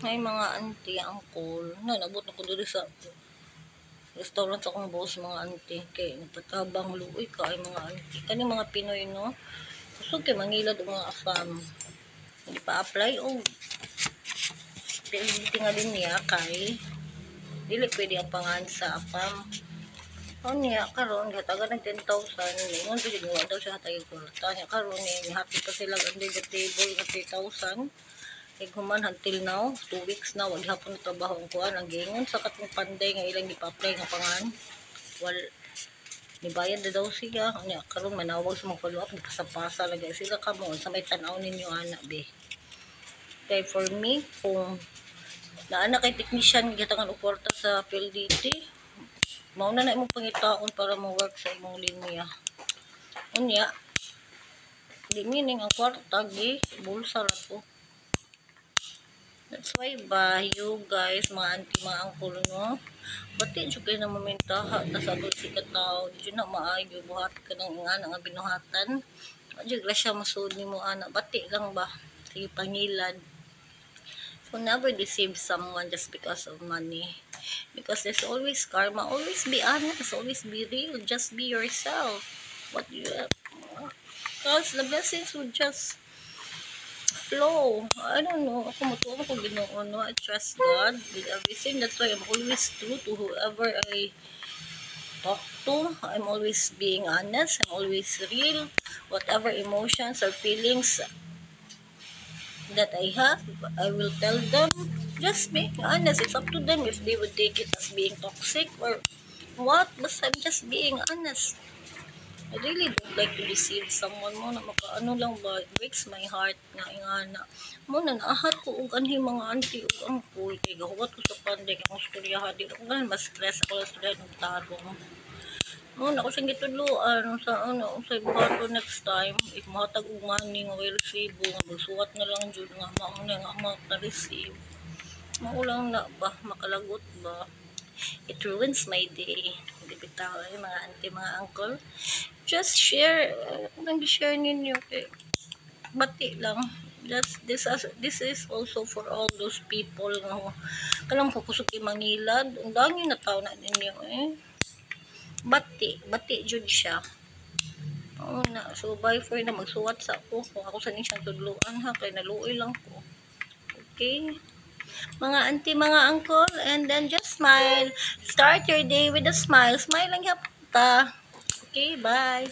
May mga auntie, uncle, na nabot ako dito sa restaurant sa akong boss, mga auntie. Kay nagpatabang luoy ka ay mga auntie. Kani mga Pinoy, no? Gusto kay mangilad o mga afam. Hindi pa apply o dili nga din niya kay dili pwede ang pangan sa afam. O niya karon gatagan ng 10,000 ingon pwede gawa daw siya tayo kwarta niya karon ni happy pa sila under the table nga 3,000. Human until now 2 weeks na wala hapon trabaho ang kuan ang gingon sa katong panday nga ilang ipa-apply nga pangan wal nibayad na daw siya nya karon manawag sa mga follow up pasapasa lagi sila kamo sa may tan-aw ninyo ana be. Kay for me kung naana kay technician gitangan og kwarta sa PLDT mao na imong pangitaon para mo work sa imong linya unya di meaning ang kwarta gi bulsa ra to. That's why ba, you guys, mga auntie, mga uncle, no? Bati, dyan kayo na mamintaha, tas ato si katao, dyan na maayo, buhat ka ng nga, nga binuhatan. Dyan, grasya masud ni mo, anak. Bati lang ba? Sige, pangilad. So, never deceive someone just because of money. Because there's always karma. Always be honest. Always be real. Just be yourself. What you have. Because the blessings would just flow. I don't know. Ako matuwa ko Ginoo, no? I trust God with everything. That's why I'm always true to whoever I talk to. I'm always being honest. I'm always real. Whatever emotions or feelings that I have, I will tell them. Just being honest. It's up to them if they would take it as being toxic or what. But I'm just being honest. I really don't like to deceive someone mo na makaano lang ba, it breaks my heart nga ingana mo na naahat ko og anhi mga auntie ug uncle kay gahuwat ko sa panday kay kung storyahan di ko gan mas stress ako sa storyahan og tarong mo na ko sing gitudloan sa ano sa buhaton next time if mahatag og money nga way resibo nga magsuwat na lang jud nga mao na nga amount na receive mao lang na ba makalagot ba. It ruins my day. Hindi bitaw mga auntie, mga uncle. Just share. Nang share ninyo. Okay. Bati lang. Just, this is also for all those people nga kalang kusog kay mangilad. Ang dami na tao na ninyo eh. Bati. Bati jud siya. Oo na. So, bye for na. Magsuwat sa ako. Kung ako sa siyang tudluan ha. Kaya naluoy lang ko. Okay. Mga auntie, mga uncle, and then just smile. Start your day with a smile. Smile lang yapon ta. Okay, bye.